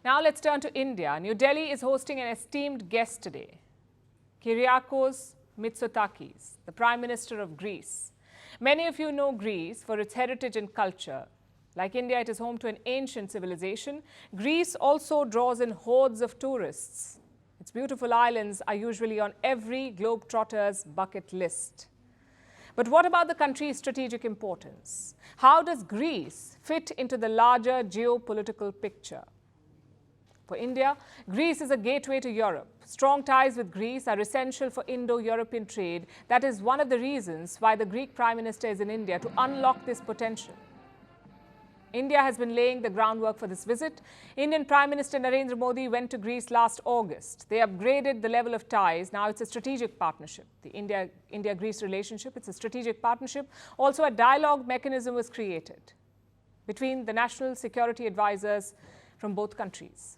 Now let's turn to India. New Delhi is hosting an esteemed guest today, Kyriakos Mitsotakis, the Prime Minister of Greece. Many of you know Greece for its heritage and culture. Like India, it is home to an ancient civilization. Greece also draws in hordes of tourists. Its beautiful islands are usually on every globetrotter's bucket list. But what about the country's strategic importance? How does Greece fit into the larger geopolitical picture? For India, Greece is a gateway to Europe. Strong ties with Greece are essential for Indo-European trade. That is one of the reasons why the Greek Prime Minister is in India, to unlock this potential. India has been laying the groundwork for this visit. Indian Prime Minister Narendra Modi went to Greece last August. They upgraded the level of ties. Now it's a strategic partnership. The India-Greece relationship, it's a strategic partnership. Also, a dialogue mechanism was created between the national security advisors from both countries.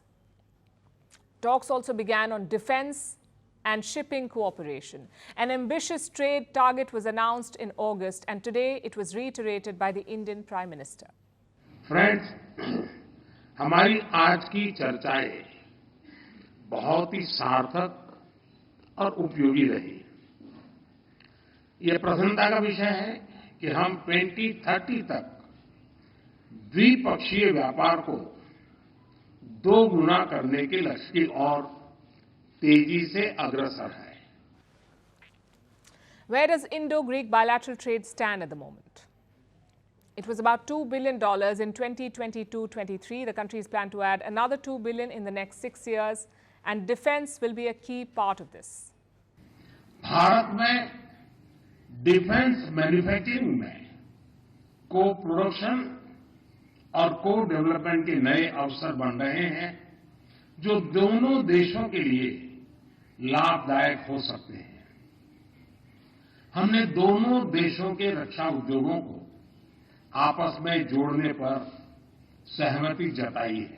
Talks also began on defense and shipping cooperation. An ambitious trade target was announced in August, and today it was reiterated by the Indian Prime Minister. Friends, हमारी आज की चर्चाएं बहुत ही सार्थक और उपयोगी रही। ये प्रसन्नता का विषय है कि हम 2030 तक द्विपक्षीय व्यापार को 2 गुना करने के लक्ष्य की ओर तेजी से अग्रसर है। Where does Indo-Greek bilateral trade stand at the moment? It was about $2 billion in 2022-23. The countries plan to add another $2 billion in the next 6 years, and defense will be a key part of this. Bharat में defence manufacturing में को-प्रोडक्शन और को-डेवलपमेंट के नए अवसर बन रहे हैं, जो दोनों देशों के लिए लाभदायक हो सकते हैं। हमने दोनों देशों के रक्षा उद्योगों को आपस में जोड़ने पर सहमति जताई है।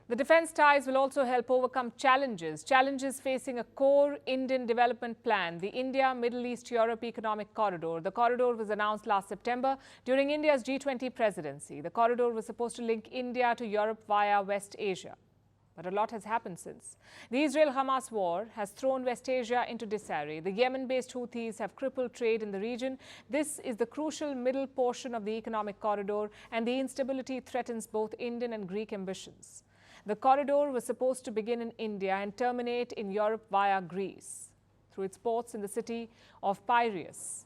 The defense ties will also help overcome challenges facing a core Indian development plan, the India-Middle East-Europe Economic Corridor. The corridor was announced last September during India's G20 presidency. The corridor was supposed to link India to Europe via West Asia. But a lot has happened since. The Israel-Hamas war has thrown West Asia into disarray. The Yemen-based Houthis have crippled trade in the region. This is the crucial middle portion of the economic corridor, and the instability threatens both Indian and Greek ambitions. The corridor was supposed to begin in India and terminate in Europe via Greece, through its ports in the city of Piraeus.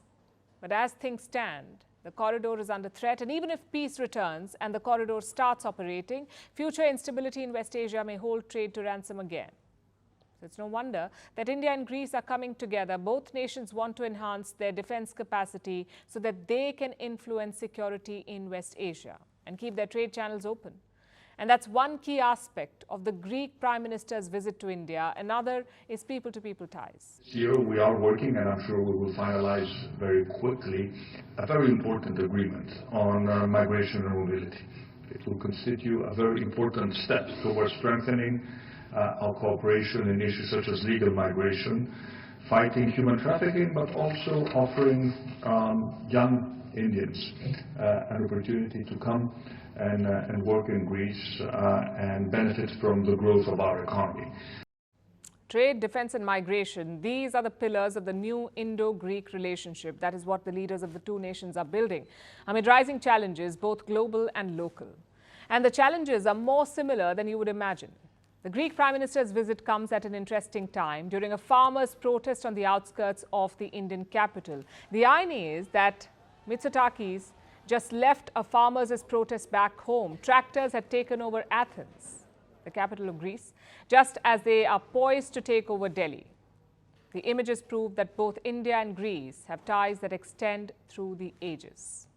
But as things stand, the corridor is under threat, and even if peace returns and the corridor starts operating, future instability in West Asia may hold trade to ransom again. So it's no wonder that India and Greece are coming together. Both nations want to enhance their defense capacity so that they can influence security in West Asia and keep their trade channels open. And that's one key aspect of the Greek Prime Minister's visit to India. Another is people-to-people ties. Here we are working, and I'm sure we will finalize very quickly, a very important agreement on migration and mobility. It will constitute a very important step towards strengthening our cooperation in issues such as legal migration, fighting human trafficking, but also offering young Indians an opportunity to come and work in Greece and benefit from the growth of our economy. Trade, defense and migration, these are the pillars of the new Indo-Greek relationship. That is what the leaders of the two nations are building amid rising challenges, both global and local. And the challenges are more similar than you would imagine. The Greek Prime Minister's visit comes at an interesting time during a farmers' protest on the outskirts of the Indian capital. The irony is that Mitsotakis just left a farmers' protest back home. Tractors had taken over Athens, the capital of Greece, just as they are poised to take over Delhi. The images prove that both India and Greece have ties that extend through the ages.